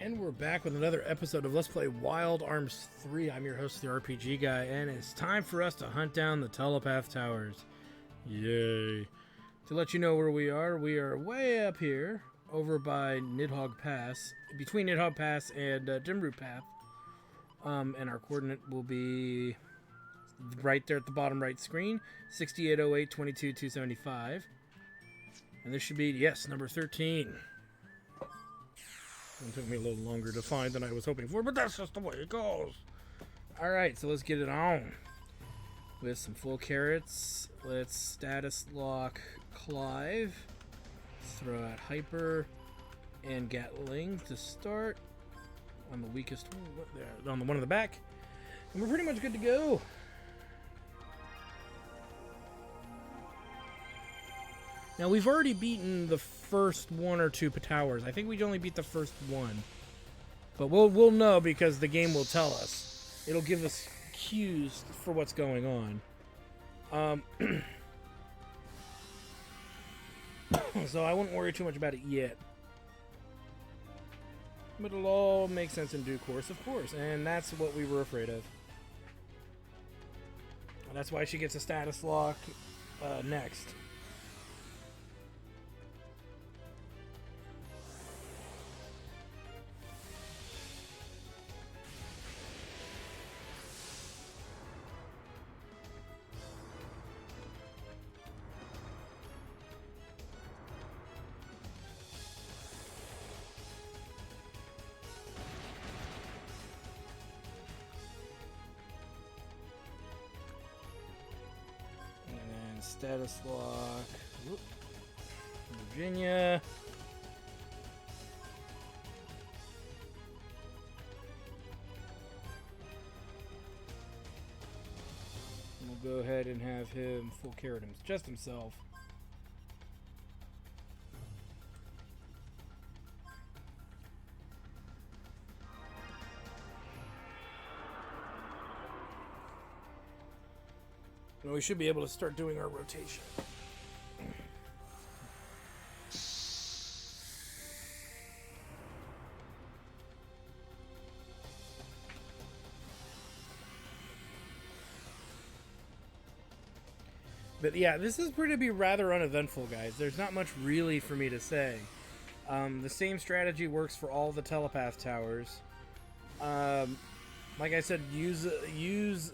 And we're back with another episode of Let's Play Wild Arms 3. I'm your host, the RPG Guy, and it's time for us to hunt down the Telepath Towers. Yay. To let you know where we are way up here, over by Nidhogg Pass, between Nidhogg Pass and Dimroot Path. And our coordinate will be right there at the bottom right screen, 6808 22 275. And this should be, yes, number 13. It took me a little longer to find than I was hoping for, but that's just the way it goes. Alright, so let's get it on. With some full carrots, let's status lock Clive. Throw out Hyper and Gatling to start. On the weakest one, on the one in the back. And we're pretty much good to go. Now, we've already beaten the first one or two towers. I think we only beat the first one. But we'll know because the game will tell us. It'll give us cues for what's going on. So I wouldn't worry too much about it yet. But it'll all make sense in due course, of course. And that's what we were afraid of. That's why she gets a status lock next. Status lock. Whoop. Virginia. We'll go ahead and have him full carrot him just himself. And we should be able to start doing our rotation. But yeah, this is going to be rather uneventful, guys. There's not much really for me to say. The same strategy works for all the telepath towers. Like I said, use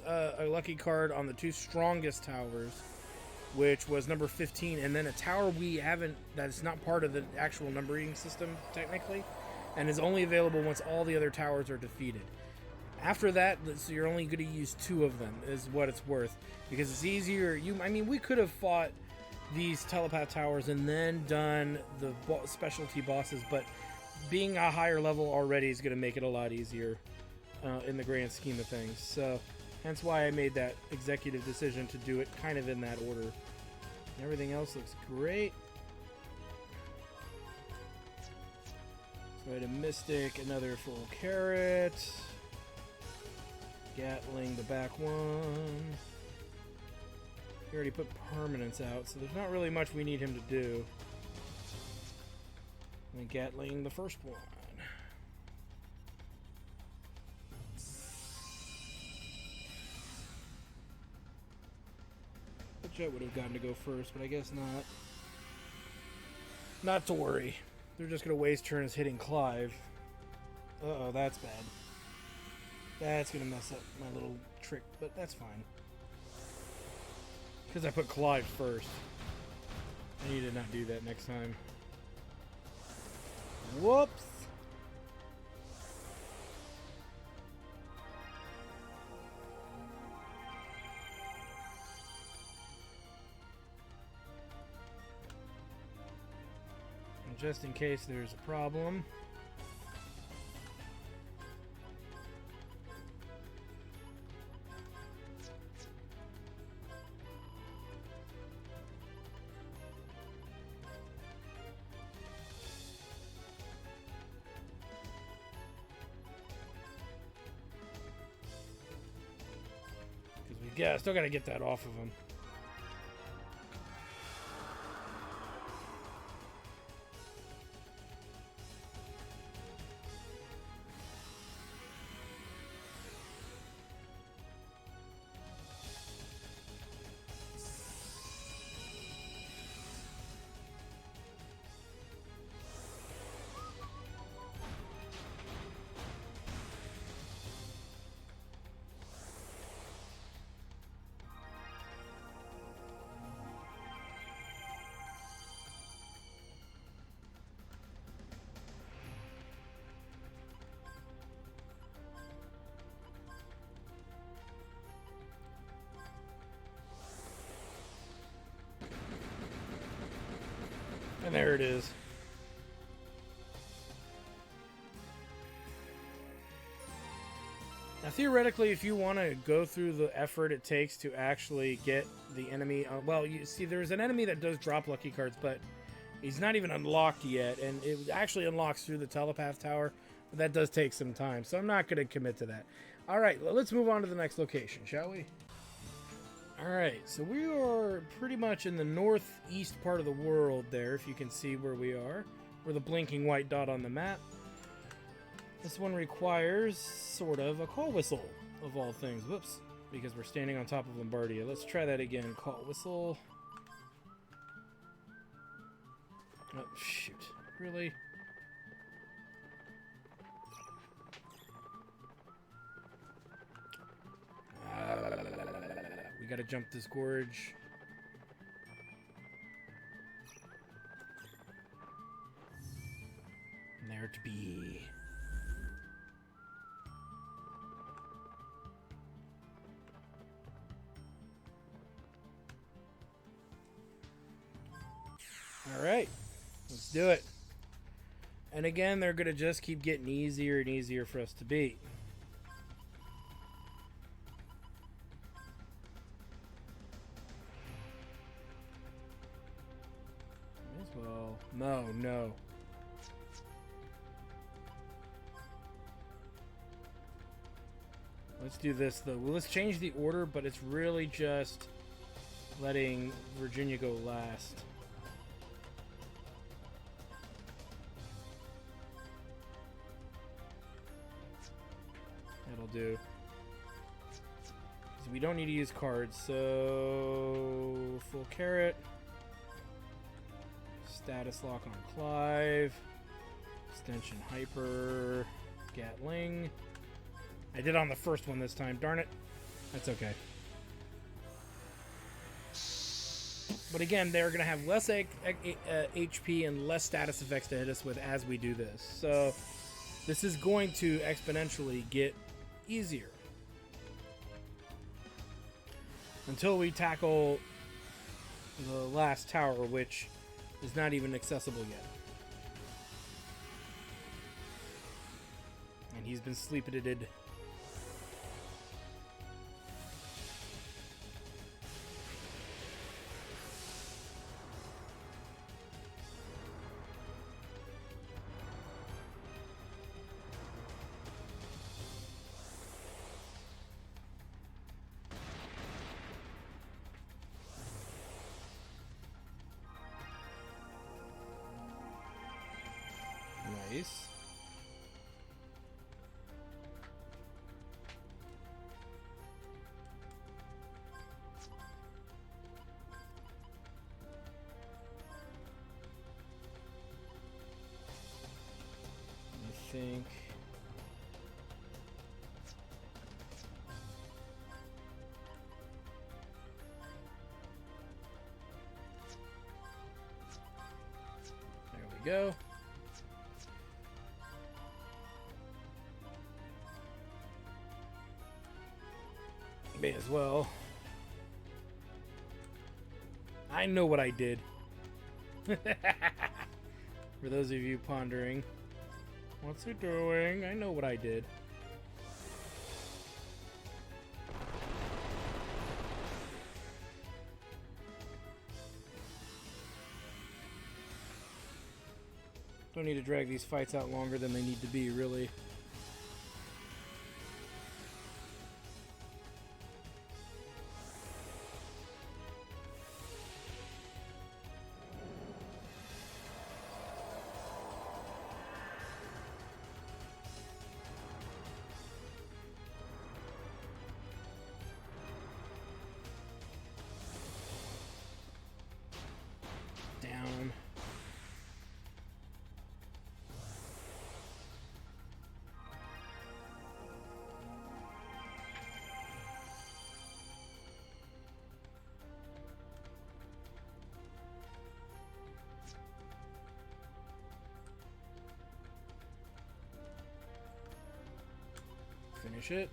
a lucky card on the two strongest towers, which was number 15, and then a tower we haven't, that's not part of the actual numbering system, technically, and is only available once all the other towers are defeated. After that, so you're only going to use two of them, is what it's worth, because it's easier. I mean, we could have fought these telepath towers and then done the specialty bosses, but being a higher level already is going to make it a lot easier. In the grand scheme of things. So, hence why I made that executive decision to do it kind of in that order. Everything else looks great. So I had a Mystic, another full carrot. Gatling, the back one. He already put permanents out, so there's not really much we need him to do. And then Gatling, the first one. I would have gotten to go first, but I guess not. Not to worry. They're just going to waste turns hitting Clive. Uh-oh, that's bad. That's going to mess up my little trick, but that's fine. Because I put Clive first. I need to not do that next time. Whoops! Just in case there's a problem. Yeah, still gotta get that off of him. There it is. Now, theoretically, if you want to go through the effort it takes to actually get the enemy... well, you see, there's an enemy that does drop lucky cards, but he's not even unlocked yet, and it actually unlocks through the telepath tower, but that does take some time, so I'm not going to commit to that. All right, well, let's move on to the next location, shall we? All right, so we are pretty much in the northeast part of the world there, if you can see where we are. We're the blinking white dot on the map. This one requires, sort of, a call whistle, of all things. Whoops, because we're standing on top of Lombardia. Let's try that again. Call whistle. Oh, shoot. Really? We gotta jump this gorge. And there to be. Alright, let's do it. And again, they're going to just keep getting easier and easier for us to beat. May as well. No. Let's do this, though. Well, let's change the order, but it's really just letting Virginia go last. That'll do. So we don't need to use cards, so full carrot. Status lock on Clive. Extension hyper. Gatling. I did on the first one this time, darn it. That's okay. But again, they're going to have less HP and less status effects to hit us with as we do this. So this is going to exponentially get easier until we tackle the last tower, which is not even accessible yet. And he's been sleep-edited. Nice. I think there we go. May as well. I know what I did. For those of you pondering, what's he doing? I know what I did. Don't need to drag these fights out longer than they need to be, really. Down. Finish it.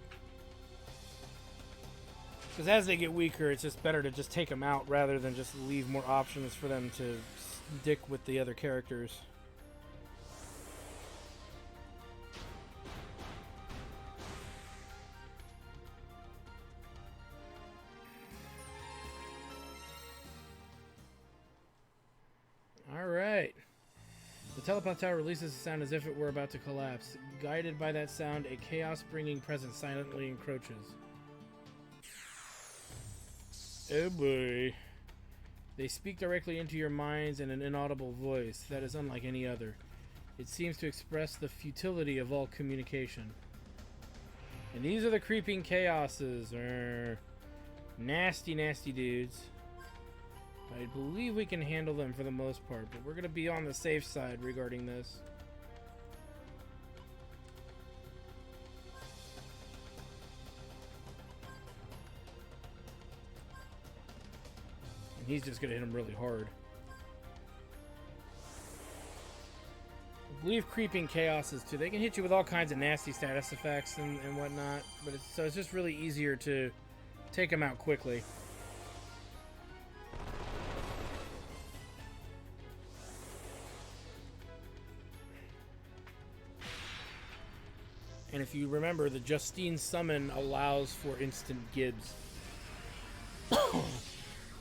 Because as they get weaker, it's just better to just take them out rather than just leave more options for them to stick with the other characters. Alright. The telepath tower releases a sound as if it were about to collapse. Guided by that sound, a chaos-bringing presence silently encroaches. Oh boy. They speak directly into your minds in an inaudible voice that is unlike any other. It seems to express the futility of all communication. And these are the creeping chaoses. Nasty, nasty dudes. I believe we can handle them for the most part, but we're going to be on the safe side regarding this. And he's just going to hit him really hard. I believe creeping chaoses too. They can hit you with all kinds of nasty status effects and whatnot, but so it's just really easier to take them out quickly. And if you remember, the Justine summon allows for instant Gibbs.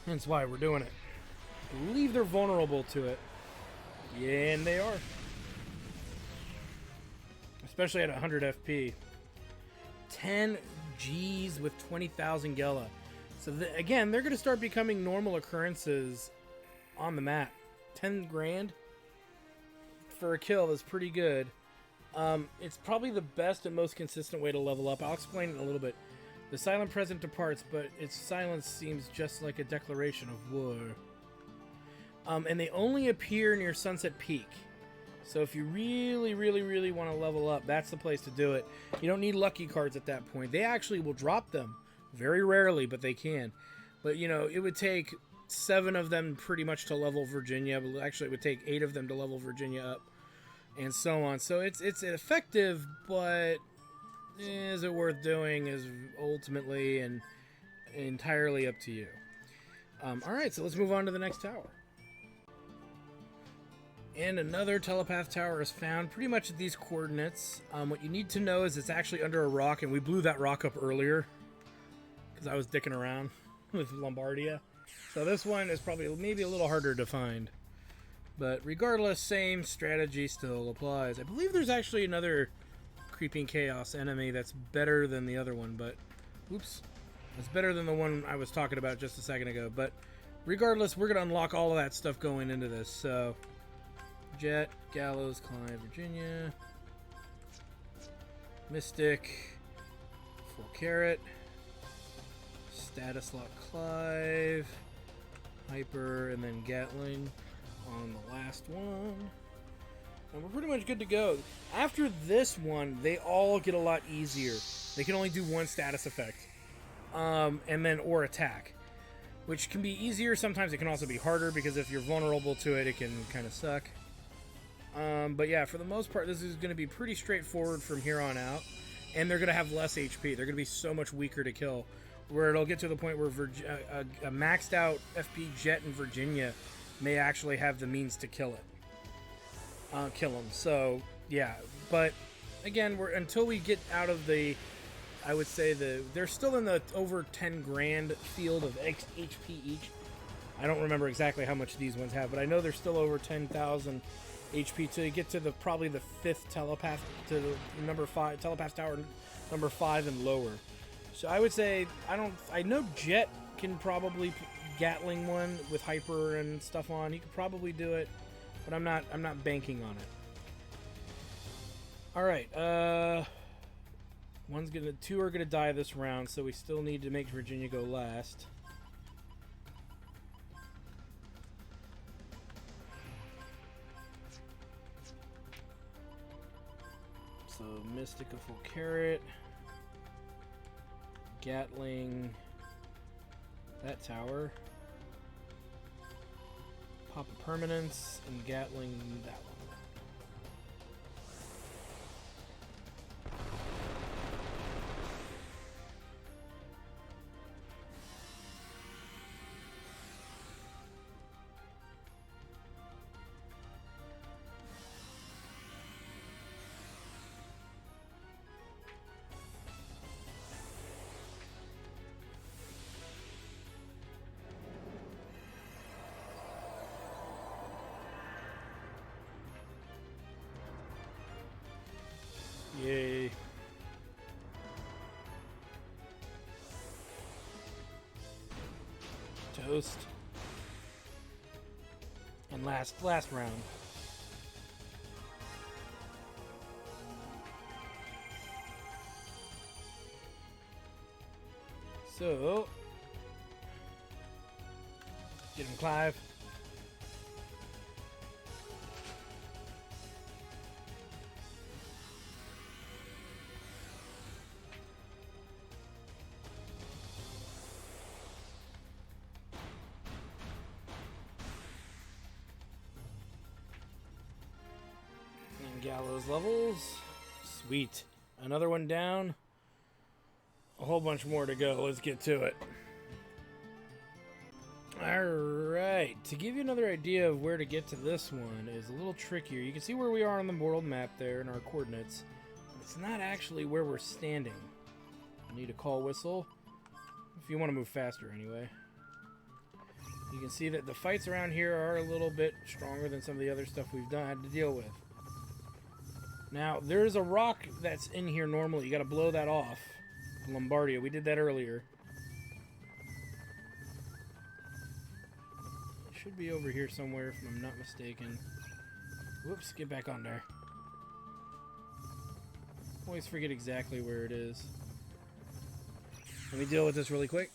That's why we're doing it. I believe they're vulnerable to it. Yeah, and they are. Especially at 100 FP. 10 Gs with 20,000 Gela. So again, they're going to start becoming normal occurrences on the map. 10 grand for a kill is pretty good. It's probably the best and most consistent way to level up. I'll explain it in a little bit. The silent present departs, but its silence seems just like a declaration of war. And they only appear near Sunset Peak. So if you really, really, really want to level up, that's the place to do it. You don't need lucky cards at that point. They actually will drop them. Very rarely, but they can. But, you know, it would take 7 of them pretty much to level Virginia. But actually, it would take 8 of them to level Virginia up. And so on. So it's effective, but is it worth doing is ultimately and entirely up to you. Alright, so let's move on to the next tower. And another telepath tower is found pretty much at these coordinates. What you need to know is it's actually under a rock, and we blew that rock up earlier because I was dicking around with Lombardia. So this one is probably maybe a little harder to find. But regardless, same strategy still applies. I believe there's actually another creeping chaos enemy that's better than the other one, but oops. It's better than the one I was talking about just a second ago. But regardless, we're going to unlock all of that stuff going into this. So, Jet, Gallows, Clive, Virginia, Mystic, Full Carrot, Status Lock Clive, Hyper, and then Gatling on the last one. And we're pretty much good to go. After this one, they all get a lot easier. They can only do one status effect. And then, or attack. Which can be easier. Sometimes it can also be harder, because if you're vulnerable to it, it can kind of suck. But yeah, for the most part, this is going to be pretty straightforward from here on out. And they're going to have less HP. They're going to be so much weaker to kill. Where it'll get to the point where a maxed out FP Jet in Virginia may actually have the means to kill it. Kill them. So, yeah. But, again, until we get out of the, I would say, they're still in the over 10 grand field of HP each. I don't remember exactly how much these ones have, but I know they're still over 10,000 HP till you get to probably the 5th telepath, to the number 5, telepath tower number 5 and lower. So I would say, I know Jet can probably Gatling one with Hyper and stuff on. He could probably do it, but I'm not banking on it. All right, 2 are gonna die this round, so we still need to make Virginia go last. So Mystic a Full Carrot, Gatling that tower, pop a permanence, and Gatling that one. Yay. Toast. And last round. So, get him, Clive. And Gallows levels. Sweet. Another one down. A whole bunch more to go. Let's get to it. Alright. To give you another idea of where to get to this one is a little trickier. You can see where we are on the world map there in our coordinates. It's not actually where we're standing. I need a call whistle. If you want to move faster anyway. You can see that the fights around here are a little bit stronger than some of the other stuff we've had to deal with. Now, there's a rock that's in here normally. You got to blow that off. Lombardia. We did that earlier. It should be over here somewhere if I'm not mistaken. Whoops, get back on there. Always forget exactly where it is. Let me deal with this really quick.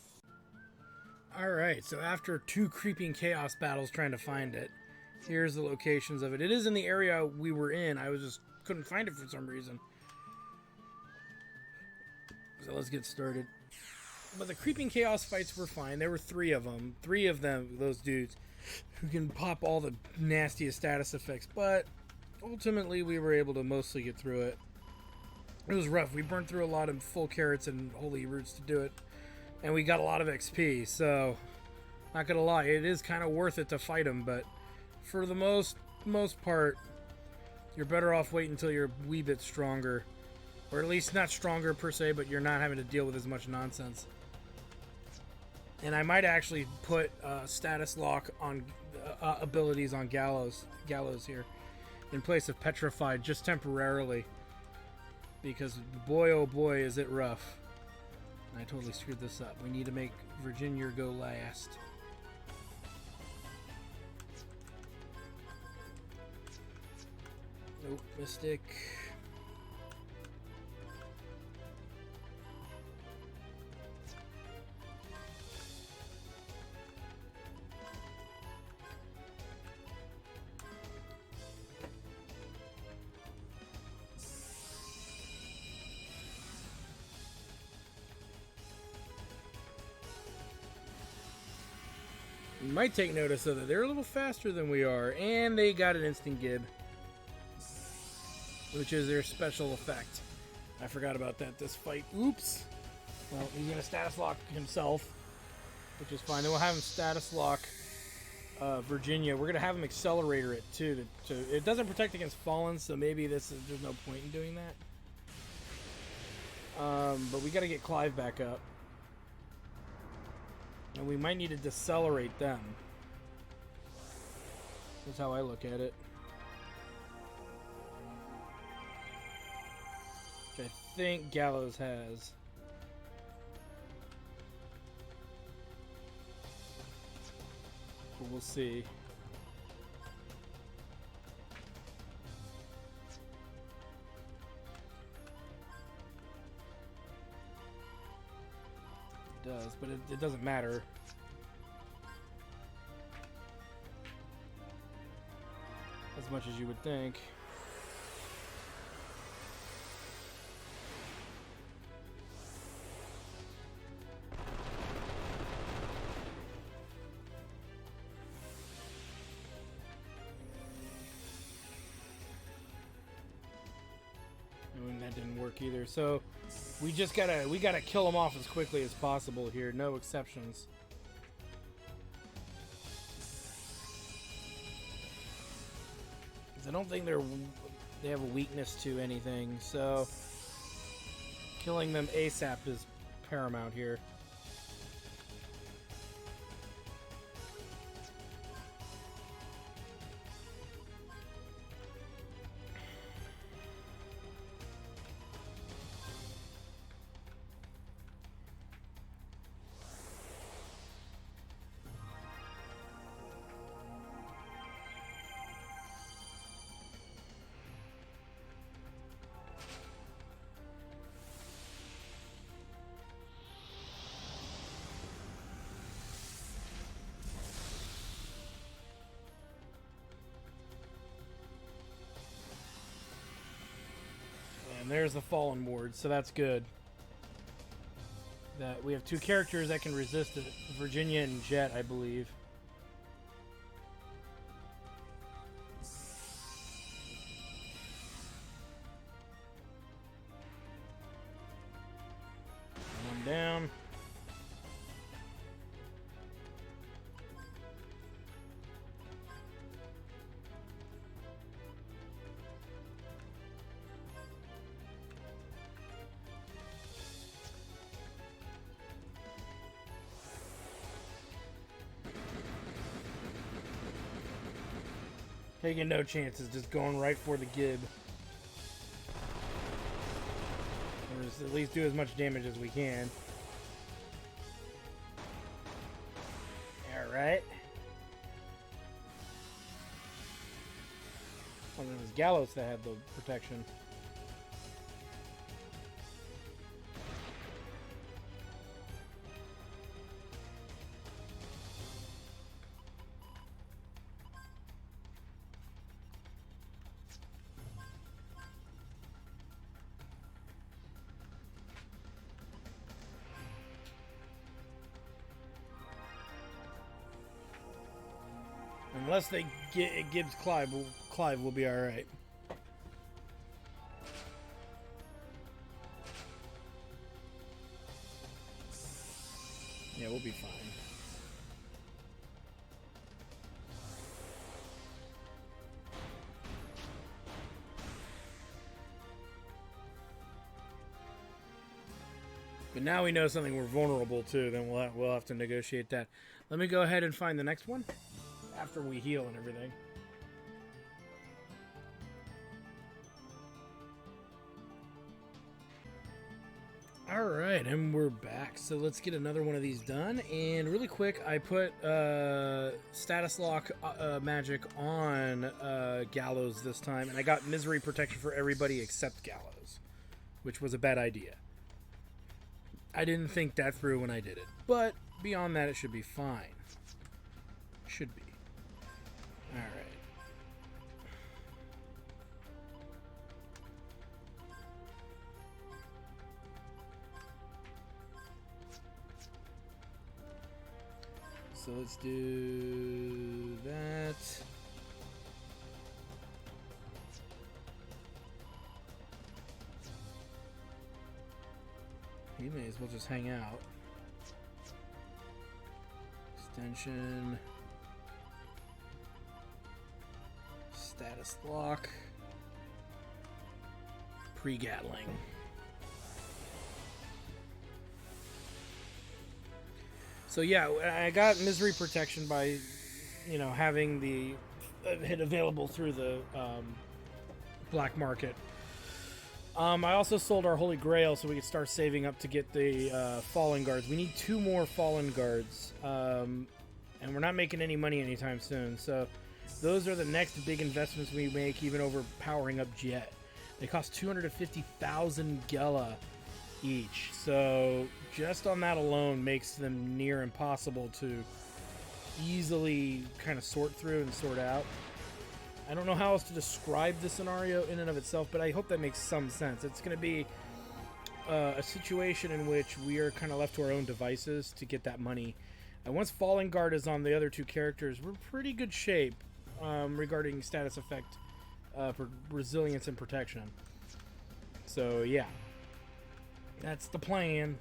Alright, so after 2 creeping chaos battles trying to find it, here's the locations of it. It is in the area we were in. I just couldn't find it for some reason. So let's get started. But the creeping chaos fights were fine. There were 3 of them. 3 of them, those dudes, who can pop all the nastiest status effects. But ultimately, we were able to mostly get through it. It was rough. We burned through a lot of full carrots and holy roots to do it. And we got a lot of XP. So, not gonna lie, it is kind of worth it to fight them. But for the most part, you're better off waiting until you're a wee bit stronger. Or at least not stronger per se, but you're not having to deal with as much nonsense. And I might actually put status lock on abilities on Gallows here in place of Petrified just temporarily. Because boy oh boy is it rough. And I totally screwed this up. We need to make Virginia go last. Nope, Mystic. You might take notice of that they're a little faster than we are, and they got an instant gib, which is their special effect. I forgot about that this fight. Oops. Well, he's gonna status lock himself, which is fine. Then we'll have him status lock Virginia. We're gonna have him accelerator it too. It doesn't protect against fallen, so maybe there's no point in doing that. But we gotta get Clive back up. And we might need to decelerate them. That's how I look at it. Which I think Gallows has. But we'll see. Does, but it doesn't matter. As much as you would think. And that didn't work either. So we gotta kill them off as quickly as possible here. No exceptions. I don't think they have a weakness to anything, so killing them ASAP is paramount here. And there's the Fallen Ward, so that's good. That we have two characters that can resist it, Virginia and Jet, I believe. One down. Taking no chances, just going right for the Gib. Or just at least do as much damage as we can. Alright. Well, it was Gallows that had the protection. Unless they get Gibbs Clive will be alright. Yeah, we'll be fine. But now we know something we're vulnerable to, then we'll have to negotiate that. Let me go ahead and find the next one after we heal and everything. Alright, and we're back. So let's get another one of these done. And really quick, I put status lock magic on Gallows this time, and I got misery protection for everybody except Gallows, which was a bad idea. I didn't think that through when I did it, but beyond that, it should be fine. Should be. Alright. So let's do that. He may as well just hang out. Extension. Status lock. Pre-Gatling. So yeah, I got misery protection by, you know, having the hit available through the black market. I also sold our Holy Grail so we could start saving up to get the Fallen Guards. We need 2 more Fallen Guards, and we're not making any money anytime soon. So those are the next big investments we make, even over powering up Jet. They cost 250,000 Gela each, so just on that alone makes them near impossible to easily kind of sort through and sort out. I don't know how else to describe the scenario in and of itself, but I hope that makes some sense. It's going to be a situation in which we are kind of left to our own devices to get that money. And once Fallen Guard is on the other 2 characters, we're in pretty good shape regarding status effect for resilience and protection. So yeah, that's the plan.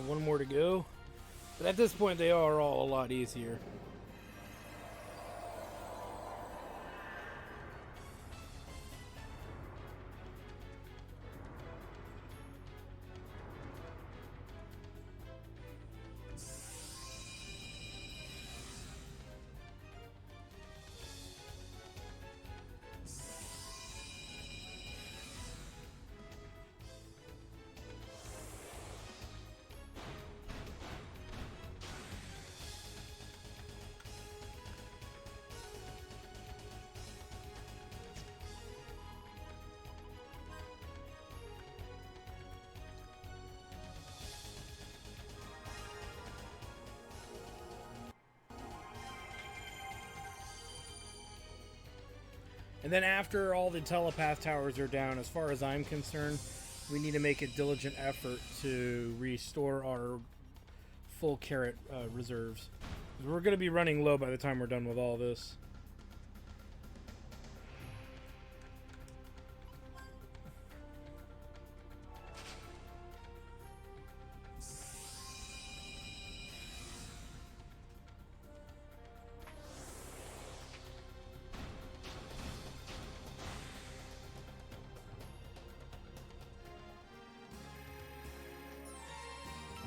One more to go, but at this point they are all a lot easier. And then after all the telepath towers are down, as far as I'm concerned, we need to make a diligent effort to restore our full carrot reserves. We're going to be running low by the time we're done with all this.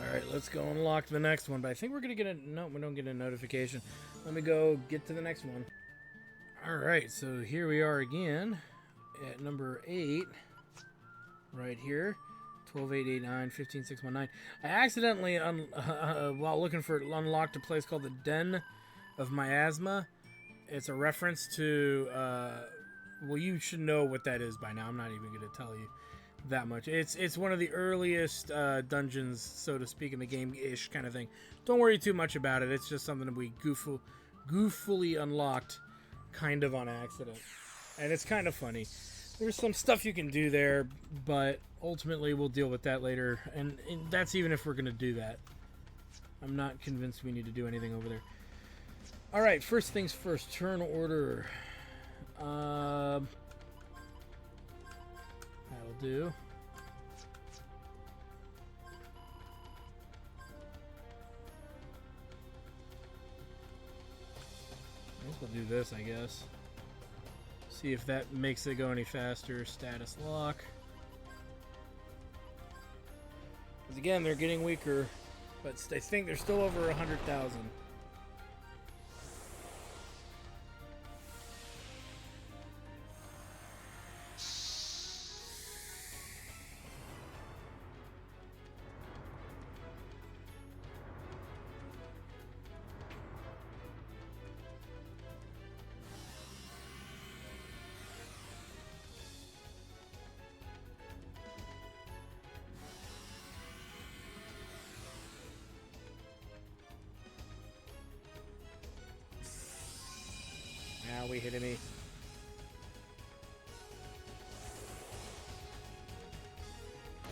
Alright, let's go unlock the next one. But I think we're going to get a... No, we don't get a notification. Let me go get to the next one. Alright, so here we are again at number 8. Right here. 12889 15619. I accidentally, while looking for it, unlocked a place called the Den of Miasma. It's a reference to... well, you should know what that is by now. I'm not even going to tell you that much. It's one of the earliest dungeons, so to speak, in the game-ish kind of thing. Don't worry too much about it. It's just something that we goofily unlocked kind of on accident. And it's kind of funny. There's some stuff you can do there, but ultimately we'll deal with that later. And that's even if we're going to do that. I'm not convinced we need to do anything over there. Alright, first things first. Turn order. That'll do. I guess we'll do this, I guess. See if that makes it go any faster. Status lock. Because again, they're getting weaker, but I think they're still over 100,000. Now we hit me.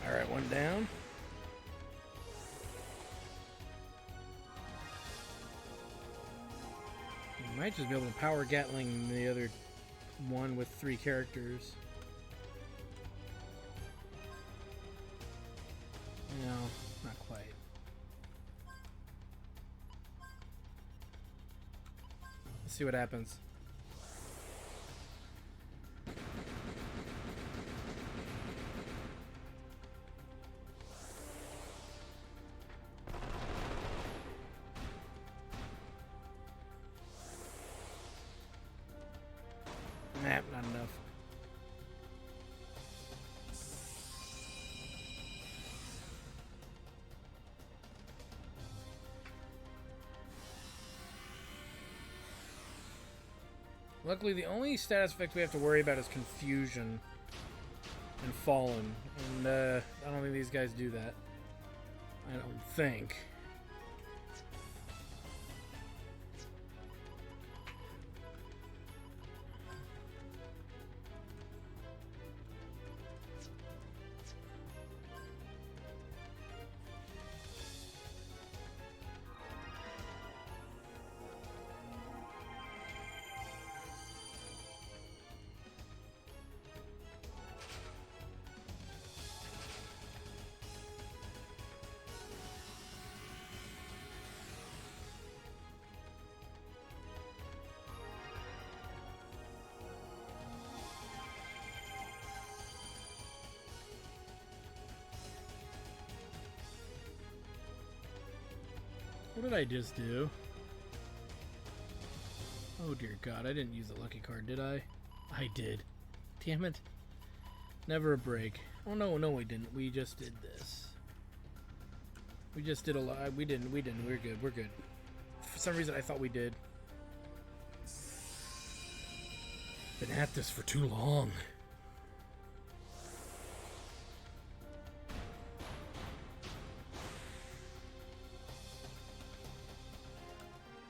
Alright, one down. You might just be able to power Gatling the other one with 3 characters. No, not quite. Let's see what happens. Nah, not enough. Luckily, the only status effect we have to worry about is Confusion and Fallen. And I don't think these guys do that. I don't think. What did I just do? Oh dear God, I didn't use the lucky card, did I? I did. Damn it. Never a break. Oh no, no we didn't. We just did this. We just did a lot. We didn't. We're good. We're good. For some reason I thought we did. Been at this for too long.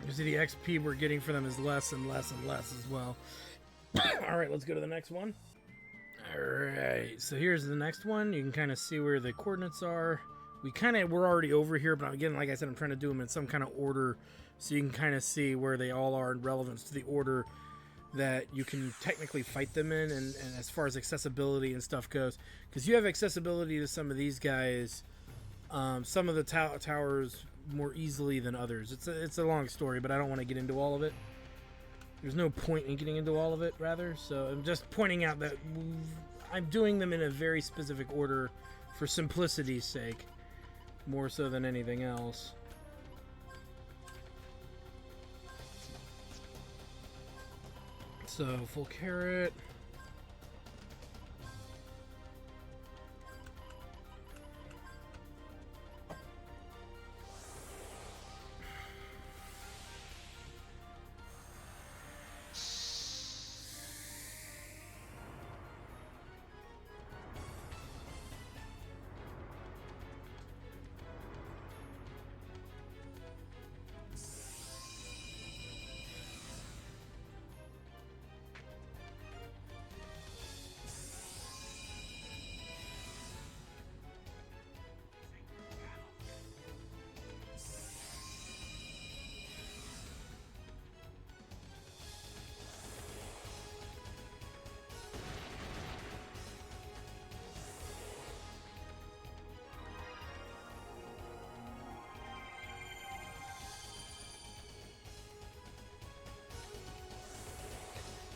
You see the XP we're getting for them is less and less and less as well. All right, let's go to the next one. All right, so here's the next one. You can kind of see where the coordinates are. We're already over here, but again, like I said, I'm trying to do them in some kind of order so you can kind of see where they all are in relevance to the order that you can technically fight them in, and as far as accessibility and stuff goes, because you have accessibility to some of these guys, some of the towers more easily than others. It's a long story, but I don't want to get into all of it. There's no point in getting into all of it, rather. So I'm just pointing out that I'm doing them in a very specific order for simplicity's sake, more so than anything else. So, full carrot.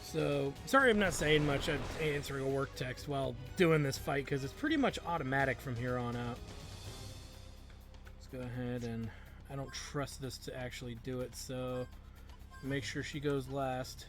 So, sorry I'm not saying much. I'm answering a work text while doing this fight because it's pretty much automatic from here on out. Let's go ahead and... I don't trust this to actually do it, so make sure she goes last.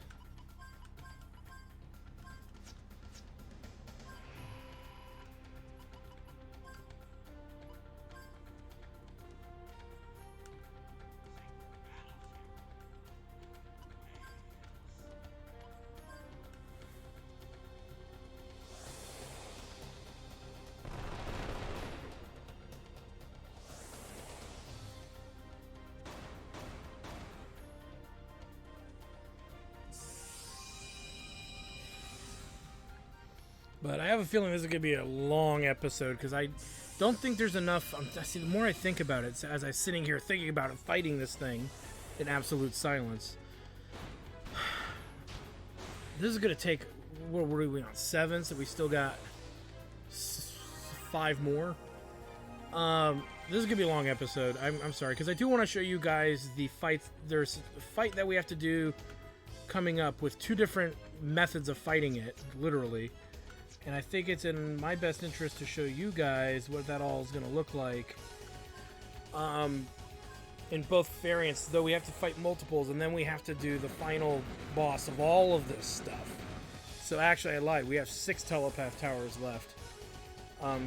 But I have a feeling this is going to be a long episode because I don't think there's enough. See, the more I think about it, as I'm sitting here thinking about it, fighting this thing in absolute silence, this is going to take. What were we on? 7, so we still got 5 more. This is going to be a long episode. I'm sorry because I do want to show you guys the fight. There's a fight that we have to do coming up with 2 different methods of fighting it, literally. And I think it's in my best interest to show you guys what that all is going to look like in both variants, though we have to fight multiples, and then we have to do the final boss of all of this stuff. So actually, I lied. We have 6 telepath towers left.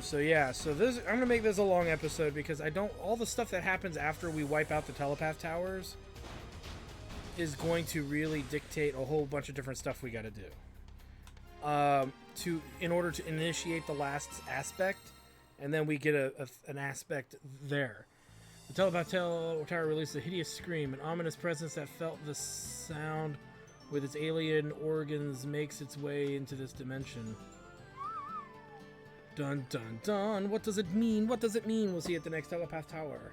So yeah, so this I'm going to make this a long episode because all the stuff that happens after we wipe out the telepath towers is going to really dictate a whole bunch of different stuff we got to do. In order to initiate the last aspect, and then we get an aspect there. The telepath tower released a hideous scream, an ominous presence that felt the sound with its alien organs makes its way into this dimension. Dun dun dun, what does it mean? What does it mean? We'll see at the next telepath tower.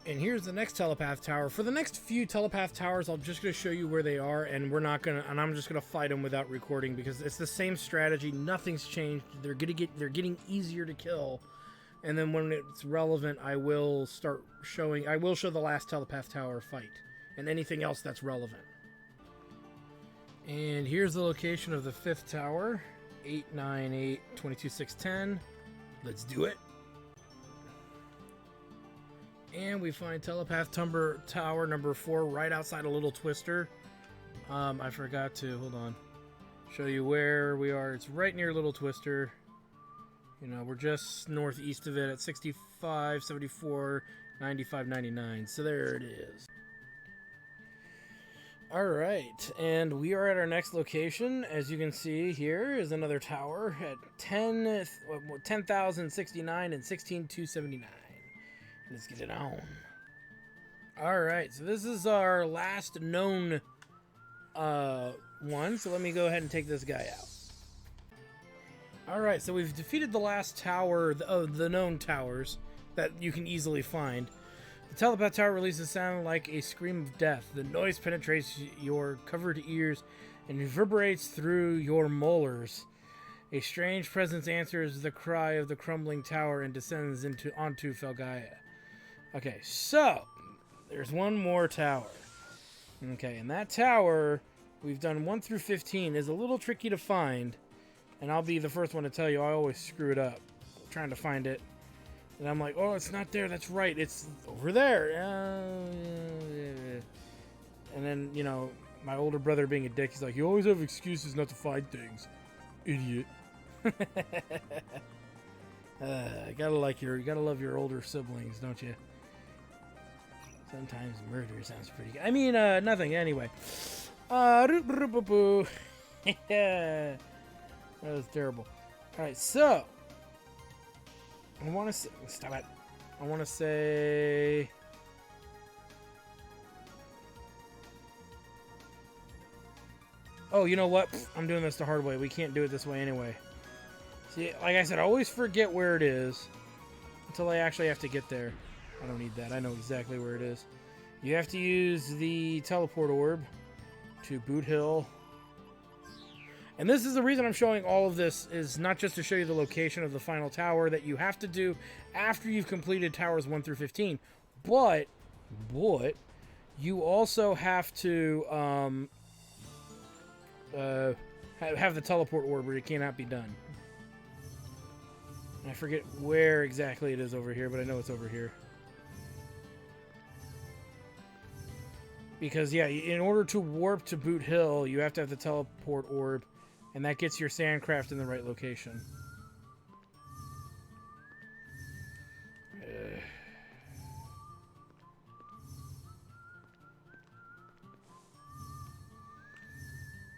And here's the next telepath tower. For the next few telepath towers, I'm just going to show you where they are, and I'm just going to fight them without recording because it's the same strategy. Nothing's changed. They're getting easier to kill, and then when it's relevant, I will show the last telepath tower fight and anything else that's relevant. And here's the location of the 5th tower, 898 22610. Let's do it. And we find telepath tower number 4 right outside a little twister. I forgot to, hold on, show you where we are. It's right near Little Twister. You know, we're just northeast of it at 65, 74, 95, 99. So there it is. Alright, and we are at our next location. As you can see, here is another tower at 10,069 and 16,279. Let's get it on. Alright, so this is our last known one, so let me go ahead and take this guy out. Alright, so we've defeated the last tower of the known towers that you can easily find. The telepath tower releases a sound like a scream of death. The noise penetrates your covered ears and reverberates through your molars. A strange presence answers the cry of the crumbling tower and descends onto Filgaia. Okay, so there's one more tower. Okay, and that tower, we've done 1 through 15, is a little tricky to find. And I'll be the first one to tell you, I always screw it up trying to find it. And I'm like, oh, it's not there. That's right. It's over there. And then, you know, my older brother being a dick, he's like, you always have excuses not to find things. Idiot. You gotta love your older siblings, don't you? Sometimes murder sounds pretty good. I mean, nothing. Anyway. Yeah. That was terrible. Alright, so I want to say... Stop it. I want to say... Oh, you know what? I'm doing this the hard way. We can't do it this way anyway. See, like I said, I always forget where it is until I actually have to get there. I don't need that. I know exactly where it is. You have to use the teleport orb to Boot Hill. And this is the reason I'm showing all of this, is not just to show you the location of the final tower that you have to do after you've completed towers 1 through 15, but you also have to have the teleport orb, or it cannot be done. And I forget where exactly it is over here, but I know it's over here. Because, yeah, in order to warp to Boot Hill, you have to have the teleport orb. And that gets your sandcraft in the right location.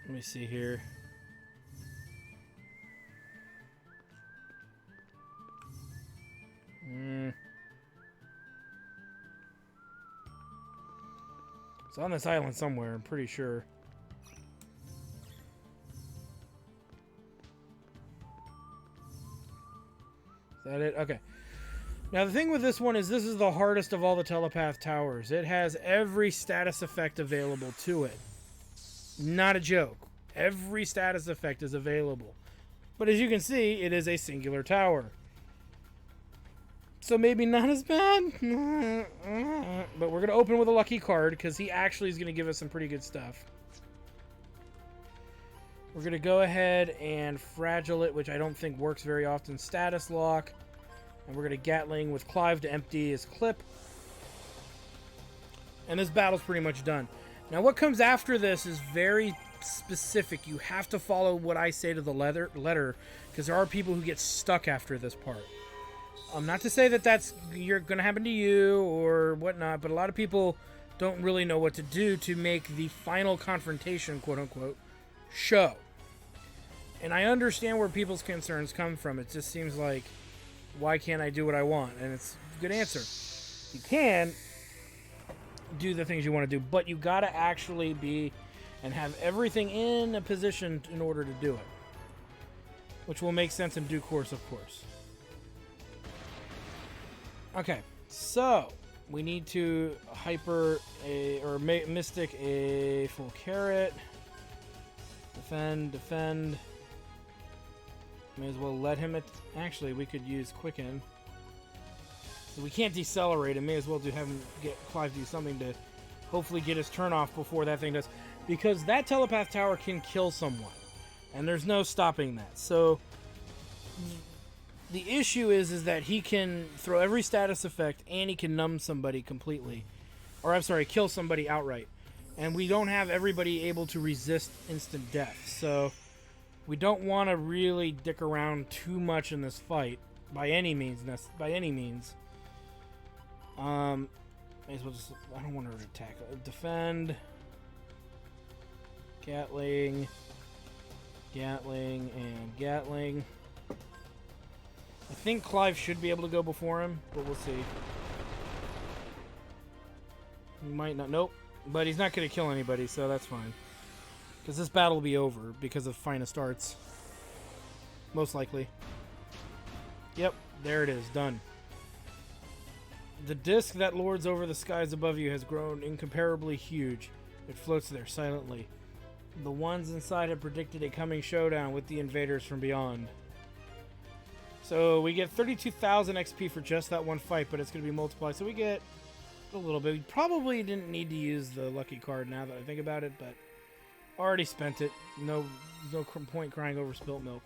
Let me see here. It's on this island somewhere, I'm pretty sure. Is that it? Okay. Now the thing with this one is this is the hardest of all the telepath towers. It has every status effect available to it. Not a joke. Every status effect is available. But as you can see, it is a singular tower. So maybe not as bad. But we're going to open with a lucky card because he actually is going to give us some pretty good stuff. We're going to go ahead and fragile it, which I don't think works very often. Status lock. And we're going to Gatling with Clive to empty his clip. And this battle's pretty much done. Now what comes after this is very specific. You have to follow what I say to the letter, because there are people who get stuck after this part. Not to say that that's going to happen to you or whatnot, but a lot of people don't really know what to do to make the final confrontation, quote-unquote, show. And I understand where people's concerns come from. It just seems like, why can't I do what I want? And it's a good answer. You can do the things you want to do, but you got to actually be and have everything in a position in order to do it. Which will make sense in due course, of course. Okay, so we need to mystic a full carrot. Defend. May as well let him actually, we could use quicken. So we can't decelerate him. May as well have him get Clive do something to hopefully get his turn off before that thing does. Because that telepath tower can kill someone. And there's no stopping that. So the issue is that he can throw every status effect and he can numb somebody completely. Or I'm sorry, kill somebody outright. And we don't have everybody able to resist instant death. So we don't want to really dick around too much in this fight. By any means. May as well just... I don't want her to attack. Defend. Gatling, and Gatling. I think Clive should be able to go before him, but we'll see. He might not. Nope. But he's not going to kill anybody, so that's fine. Because this battle will be over because of finest arts. Most likely. Yep, there it is. Done. The disk that lords over the skies above you has grown incomparably huge. It floats there silently. The ones inside have predicted a coming showdown with the invaders from beyond. So we get 32,000 XP for just that one fight, but it's going to be multiplied. So we get a little bit. We probably didn't need to use the lucky card now that I think about it, but already spent it. No point crying over spilt milk.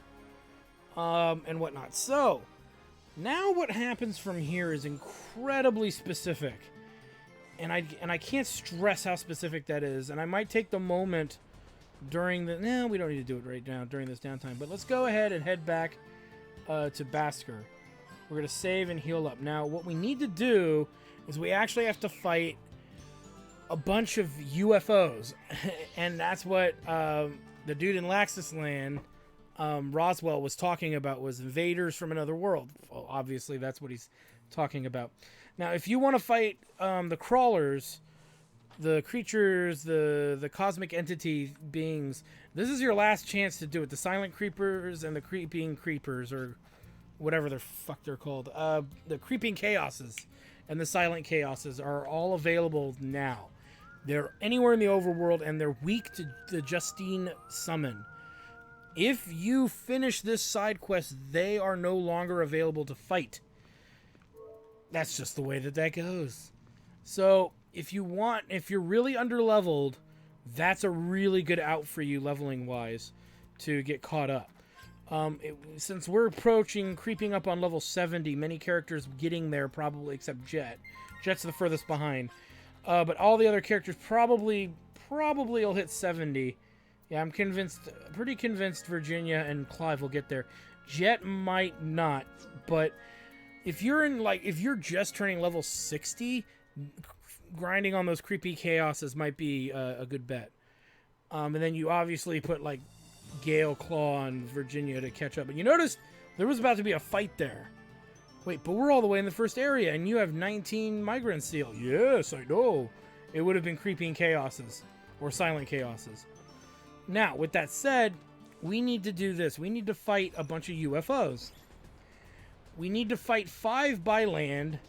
And whatnot. So now what happens from here is incredibly specific. And I can't stress how specific that is. And I might take the moment during the... No, we don't need to do it right now during this downtime. But let's go ahead and head back to Basker. We're going to save and heal up. Now, what we need to do is we actually have to fight a bunch of UFOs. And that's what the dude in Laxus Land, Roswell, was talking about, was invaders from another world. Well, obviously, that's what he's talking about. Now, if you want to fight the crawlers, the creatures, the cosmic entity beings, this is your last chance to do it. The silent creepers and the creeping creepers, or whatever the fuck they're called. The creeping chaoses and the silent chaoses are all available now. They're anywhere in the overworld, and they're weak to the Justine summon. If you finish this side quest, they are no longer available to fight. That's just the way that goes. So, if you're really underleveled, that's a really good out for you leveling-wise to get caught up. Since we're creeping up on level 70, many characters getting there probably, except Jet. Jet's the furthest behind. But all the other characters probably will hit 70. Yeah, I'm pretty convinced Virginia and Clive will get there. Jet might not, but if you're just turning level 60, grinding on those creepy chaoses might be a good bet. And then you obviously put like Gale Claw on Virginia to catch up. But you notice there was about to be a fight there. Wait, but we're all the way in the first area, and you have 19 Migrant Seal. Yes, I know. It would have been creeping chaoses or silent chaoses. Now, with that said, we need to do this. We need to fight a bunch of UFOs. We need to fight 5 by land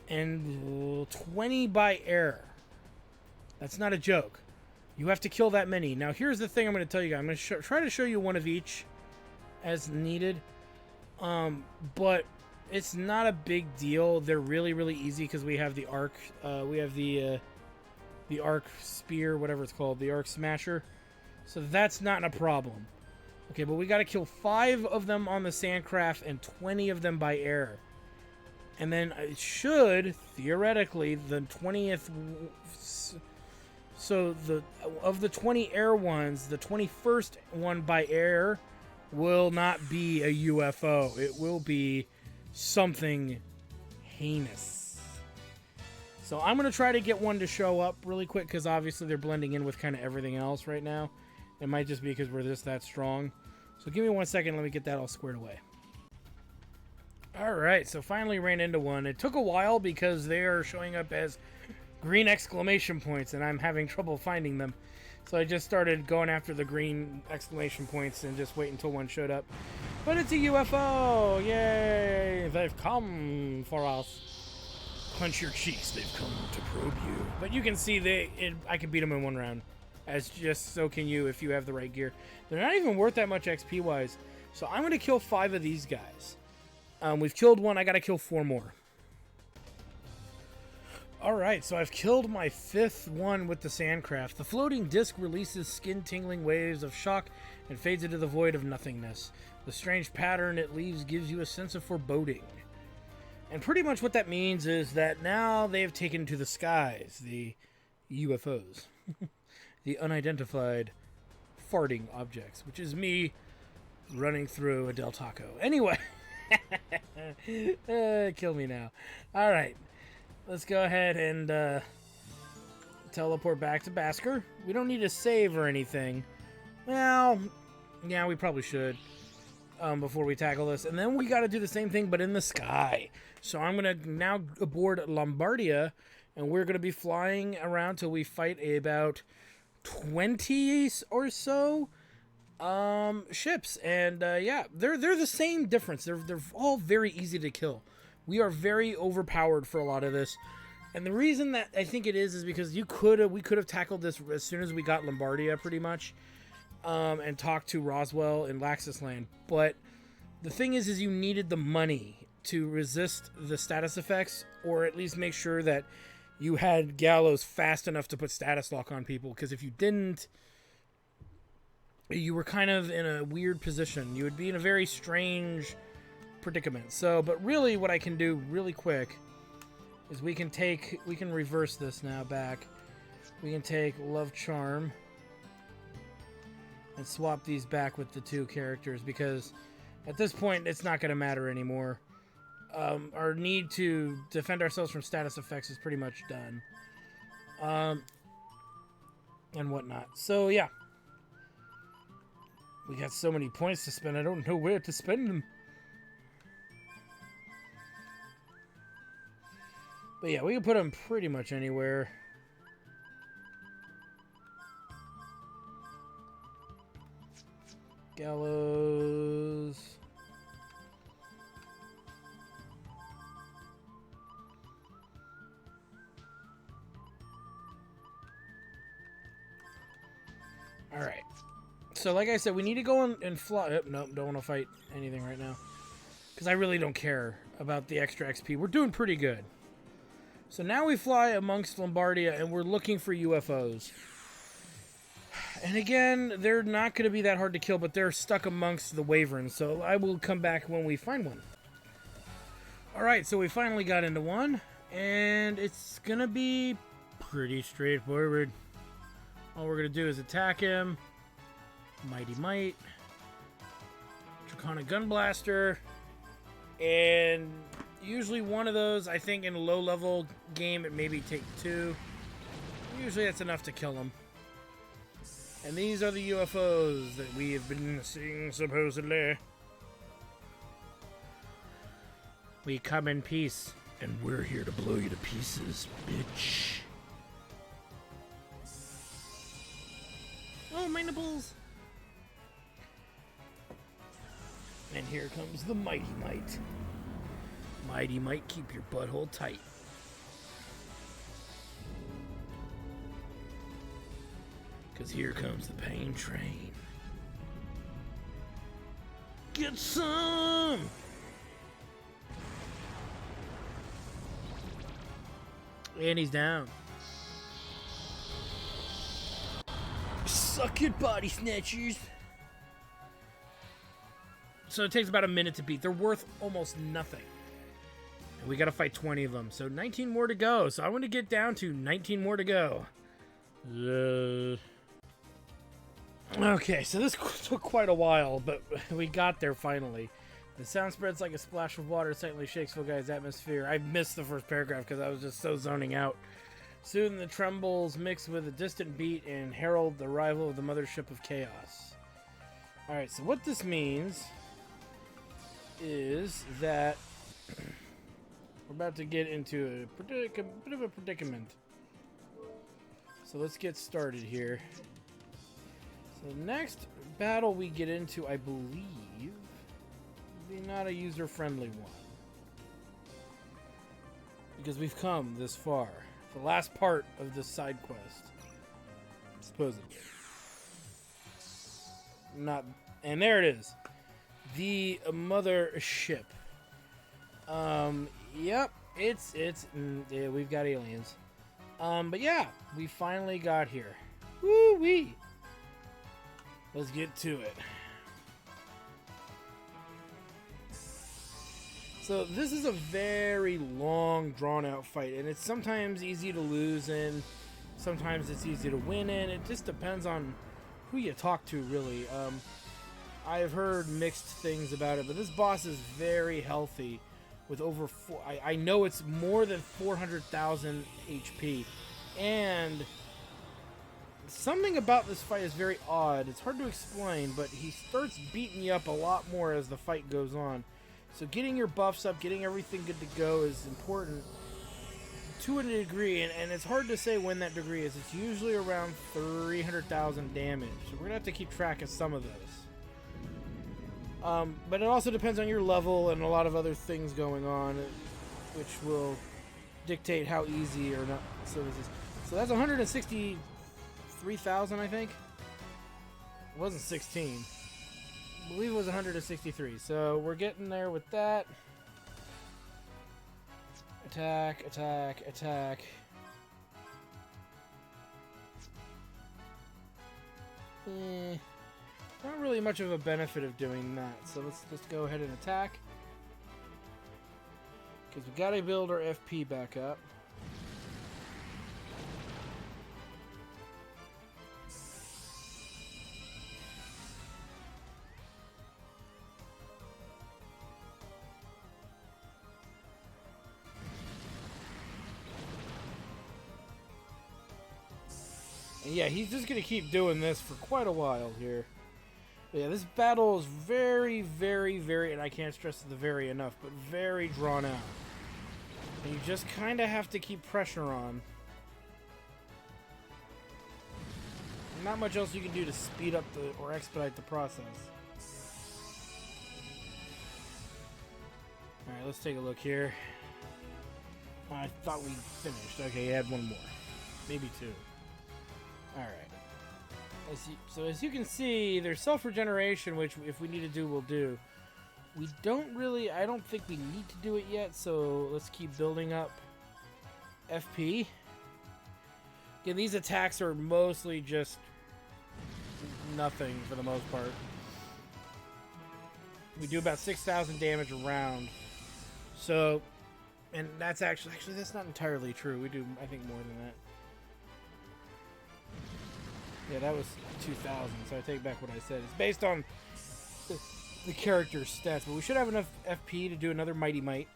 and 20 by air. That's not a joke. You have to kill that many. Now, here's the thing I'm going to tell you guys. I'm going to try to show you one of each as needed. But it's not a big deal. They're really, really easy because we have the arc. We have the arc spear, whatever it's called, the arc smasher. So that's not a problem. Okay, but we got to kill 5 of them on the Sandcraft and 20 of them by air. And then it should, theoretically, the 20th... So, of the 20 air ones, the 21st one by air will not be a UFO. It will be something heinous. So I'm going to try to get one to show up really quick, because obviously they're blending in with kind of everything else right now. It might just be because we're that strong. So give me 1 second, let me get that all squared away. Alright, so finally ran into one. It took a while because they are showing up as green exclamation points, and I'm having trouble finding them. So I just started going after the green exclamation points and just wait until one showed up. But it's a UFO! Yay! They've come for us. Punch your cheeks, they've come to probe you. But you can see I can beat them in 1 round. As just so can you if you have the right gear. They're not even worth that much XP wise. So I'm going to kill 5 of these guys. We've killed 1. I got to kill 4 more. Alright, so I've killed my 5th one with the Sandcraft. The floating disc releases skin-tingling waves of shock and fades into the void of nothingness. The strange pattern it leaves gives you a sense of foreboding. And pretty much what that means is that now they have taken to the skies, the UFOs. The unidentified farting objects, which is me running through a Del Taco. Anyway, kill me now. All right, let's go ahead and teleport back to Basker. We don't need to save or anything. Well, yeah, we probably should before we tackle this. And then we got to do the same thing, but in the sky. So I'm going to now aboard Lombardia, and we're going to be flying around till we fight about 20 or so ships, and yeah, they're the same difference. They're all very easy to kill. We are very overpowered for a lot of this, and the reason that I think it is because we could have tackled this as soon as we got Lombardia, pretty much, and talked to Roswell in Laxus Land. But the thing is you needed the money to resist the status effects, or at least make sure that you had Gallows fast enough to put status lock on people, because if you didn't, you were kind of in a weird position. You would be in a very strange predicament. So, but really what I can do really quick is we can reverse this now back. We can take Love Charm and swap these back with the two characters, because at this point it's not going to matter anymore. Our need to defend ourselves from status effects is pretty much done. And whatnot. So yeah. We got so many points to spend, I don't know where to spend them. But yeah, we can put them pretty much anywhere. Gallows. Alright. So like I said, we need to go and fly. Oh, no, don't want to fight anything right now, because I really don't care about the extra XP. We're doing pretty good. So now we fly amongst Lombardia, and we're looking for UFOs. And again, they're not going to be that hard to kill, but they're stuck amongst the Wyverns, so I will come back when we find one. Alright, so we finally got into one, and it's going to be pretty straightforward. All we're going to do is attack him. Mighty Might. Draconic Gunblaster. And usually one of those, I think in a low-level game, it maybe take two. Usually that's enough to kill them. And these are the UFOs that we have been seeing, supposedly. We come in peace. And we're here to blow you to pieces, bitch. Oh, my nipples! And here comes the Mighty Might. Mighty Might, keep your butthole tight. Because here comes the pain train. Get some! And he's down. Suck it, body snatchers! So it takes about a minute to beat. They're worth almost nothing. And we gotta fight 20 of them. So 19 more to go. So I want to get down to 19 more to go. Okay, so this took quite a while, but we got there finally. The sound spreads like a splash of water, silently shakes Filgaia's atmosphere. I missed the first paragraph because I was just so zoning out. Soon the trembles mix with a distant beat and herald the arrival of the mothership of chaos. Alright, so what this means is that we're about to get into a bit of a predicament. So let's get started here. So the next battle we get into, I believe, will be not a user-friendly one. Because we've come this far. The last part of this side quest. Supposedly. Not, and there it is. The mothership. Yep, yeah, we've got aliens. But yeah, we finally got here. Woo-wee! Let's get to it. So this is a very long, drawn-out fight, and it's sometimes easy to lose in, sometimes it's easy to win in. It just depends on who you talk to, really. I've heard mixed things about it, but this boss is very healthy with over I know it's more than 400,000 HP, and something about this fight is very odd. It's hard to explain, but he starts beating you up a lot more as the fight goes on. So getting your buffs up, getting everything good to go is important. to a degree, and it's hard to say when that degree is. It's usually around 300,000 damage, so we're going to have to keep track of some of those. But it also depends on your level and a lot of other things going on, which will dictate how easy or not. So this is. So that's 163,000, I think. It wasn't 16. I believe it was 163. So we're getting there with that. Attack, attack, attack. Not really much of a benefit of doing that. So let's just go ahead and attack. Because we gotta build our FP back up. And yeah, he's just going to keep doing this for quite a while here. But yeah, this battle is very, very, very, and I can't stress the very enough, but very drawn out. And you just kind of have to keep pressure on. Not much else you can do to speed up or expedite the process. Alright, let's take a look here. I thought we finished. Okay, you had one more. Maybe two. Alright. So as you can see, there's self-regeneration, which if we need to do, we'll do. We don't really, I don't think we need to do it yet, so let's keep building up FP. Again, these attacks are mostly just nothing for the most part. We do about 6,000 damage a round. So, and that's actually that's not entirely true. We do, I think, more than that. Yeah, that was 2,000, so I take back what I said. It's based on the character's stats, but we should have enough FP to do another Mighty Might.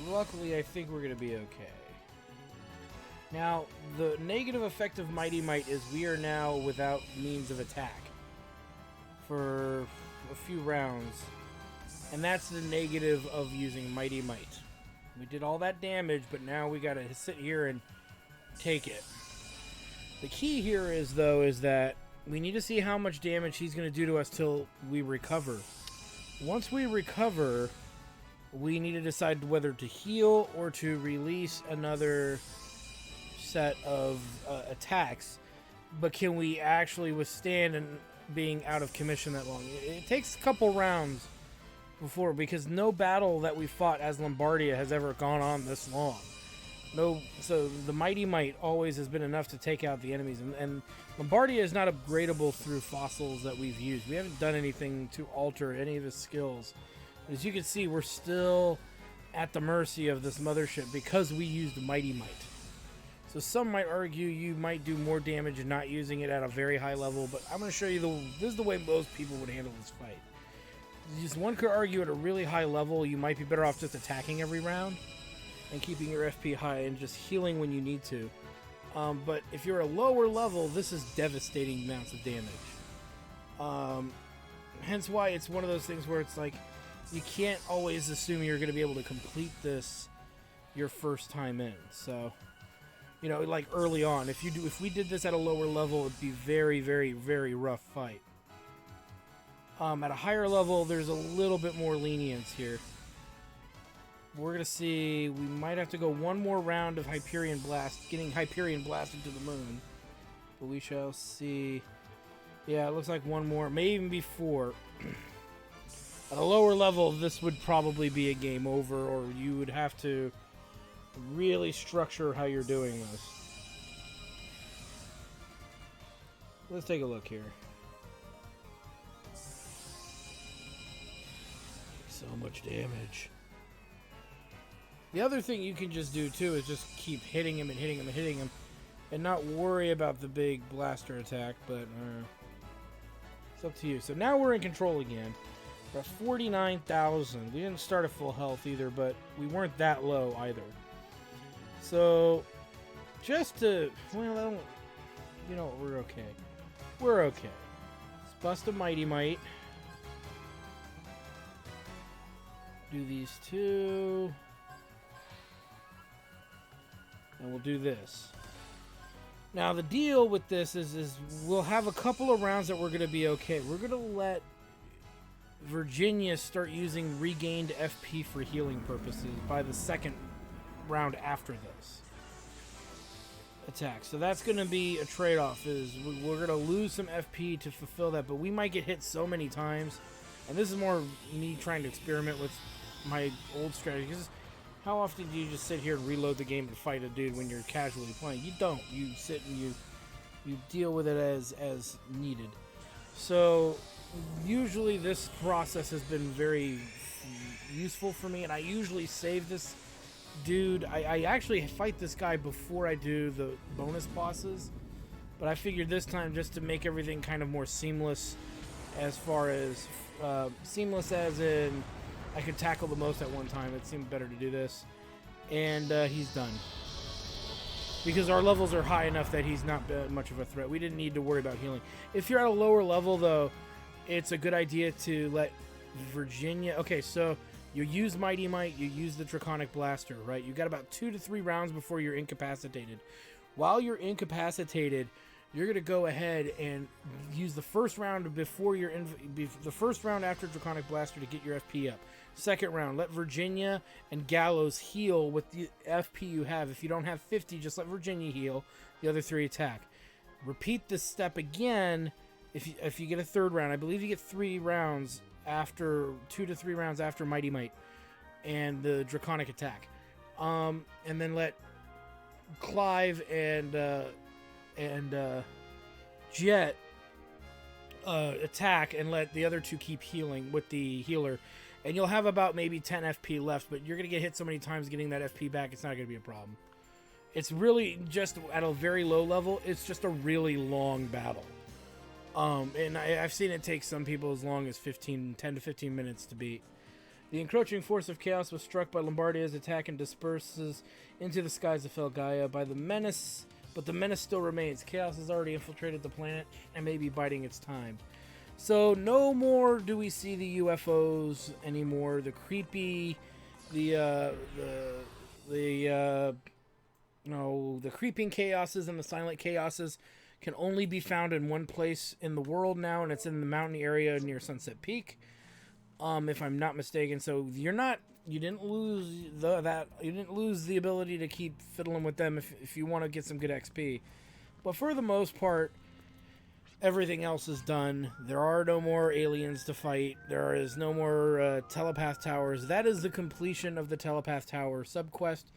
Luckily, I think we're going to be okay. Now, the negative effect of Mighty Might is we are now without means of attack for a few rounds. And that's the negative of using Mighty Might. We did all that damage, but now we got to sit here and take it. The key here is, though, is that we need to see how much damage he's going to do to us till we recover. Once we recover, we need to decide whether to heal or to release another set of attacks. But can we actually withstand and being out of commission that long? It takes a couple rounds before, because no battle that we fought as Lombardia has ever gone on this long. No, so the Mighty Might always has been enough to take out the enemies, and Lombardia is not upgradable through fossils that we've used. We haven't done anything to alter any of his skills. As you can see, we're still at the mercy of this mothership because we used Mighty Might. So some might argue you might do more damage not using it at a very high level, but I'm going to show you this is the way most people would handle this fight. Just one could argue at a really high level, you might be better off just attacking every round and keeping your FP high and just healing when you need to. But if you're a lower level, this is devastating amounts of damage. Hence why it's one of those things where it's like, you can't always assume you're going to be able to complete this your first time in. So, you know, like early on, if we did this at a lower level, it'd be very, very, very rough fight. At a higher level, there's a little bit more lenience here. We're going to see, we might have to go one more round of Hyperion Blast, getting Hyperion blasted to the moon. But we shall see. Yeah, it looks like one more, maybe even be four. At a lower level, this would probably be a game over, or you would have to really structure how you're doing this. Let's take a look here. So much damage. The other thing you can just do, too, is just keep hitting him and hitting him and hitting him, and not worry about the big blaster attack, but It's up to you. So now we're in control again. We're at 49,000. We didn't start at full health either, but we weren't that low either. So, just to... Well, I don't... You know what? We're okay. We're okay. Let's bust a Mighty Might. Do these two. And we'll do this. Now, the deal with this is we'll have a couple of rounds that we're going to be okay. We're going to let Virginia start using regained FP for healing purposes by the second round after this attack. So that's going to be a trade-off. Is we're going to lose some FP to fulfill that, but we might get hit so many times. And this is more me trying to experiment with my old strategy. How often do you just sit here and reload the game and fight a dude when you're casually playing? You don't. You sit and you deal with it as needed. So usually this process has been very useful for me, and I usually save this dude. I actually fight this guy before I do the bonus bosses, but I figured this time, just to make everything kind of more seamless, as far as seamless as in I could tackle the most at one time, it seemed better to do this. And he's done. Because our levels are high enough that he's not much of a threat. We didn't need to worry about healing. If you're at a lower level, though, it's a good idea to let Virginia... Okay, so you use Mighty Might, you use the Draconic Blaster, right? You got about 2 to 3 rounds before you're incapacitated. While you're incapacitated, you're going to go ahead and use the first round before you're the first round after Draconic Blaster to get your FP up. Second round, let Virginia and Gallows heal with the FP you have. If you don't have 50, just let Virginia heal. The other 3 attack. Repeat this step again if you get a third round. I believe you get 3 rounds after 2 to 3 rounds after Mighty Might and the Draconic attack. And then let Clive and Jet attack, and let the other 2 keep healing with the healer, and you'll have about maybe 10 FP left, but you're going to get hit so many times getting that FP back, it's not going to be a problem. It's really just at a very low level, it's just a really long battle. And I've seen it take some people as long as 10 to 15 minutes to beat. The encroaching force of chaos was struck by Lombardia's attack and disperses into the skies of Filgaia by the menace. But the menace still remains. Chaos has already infiltrated the planet and may be biding its time. So no more do we see the UFOs anymore. The creepy, the creeping chaoses and the silent chaoses can only be found in one place in the world now, and it's in the mountain area near Sunset Peak, if I'm not mistaken. So you didn't lose the ability to keep fiddling with them if you want to get some good XP. But for the most part, everything else is done. There are no more aliens to fight. There is no more telepath towers. That is the completion of the telepath tower subquest.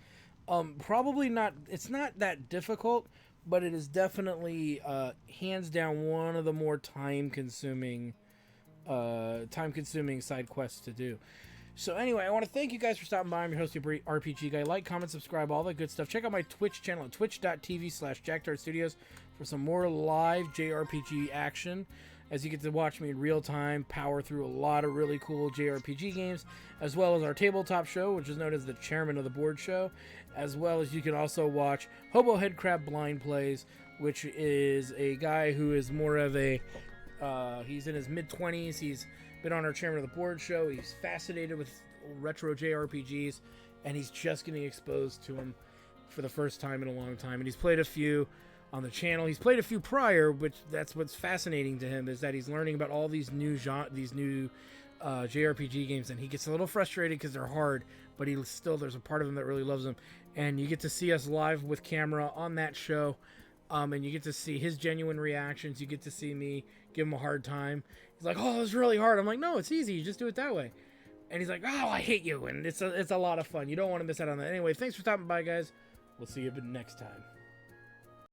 Probably not. It's not that difficult, but it is definitely hands down one of the more time-consuming side quests to do. So anyway, I want to thank you guys for stopping by. I'm your host, your RPG guy. Like, comment, subscribe, all that good stuff. Check out my Twitch channel at twitch.tv/JackDartStudios for some more live JRPG action, as you get to watch me in real time power through a lot of really cool JRPG games, as well as our tabletop show, which is known as the Chairman of the Board show, as well as you can also watch Hobo Headcrab Blind Plays, which is a guy who is more of a he's in his mid-20s. He's been on our Chairman of the Board show. He's fascinated with retro JRPGs, and he's just getting exposed to them for the first time in a long time. And he's played a few on the channel. He's played a few prior, which that's what's fascinating to him, is that he's learning about all these new JRPG games, and he gets a little frustrated because they're hard, but there's a part of him that really loves them. And you get to see us live with camera on that show. And you get to see his genuine reactions. You get to see me give him a hard time. He's like, "Oh, it's really hard." I'm like, "No, it's easy. You just do it that way." And he's like, "Oh, I hate you." And it's a lot of fun. You don't want to miss out on that. Anyway, thanks for stopping by, guys. We'll see you next time.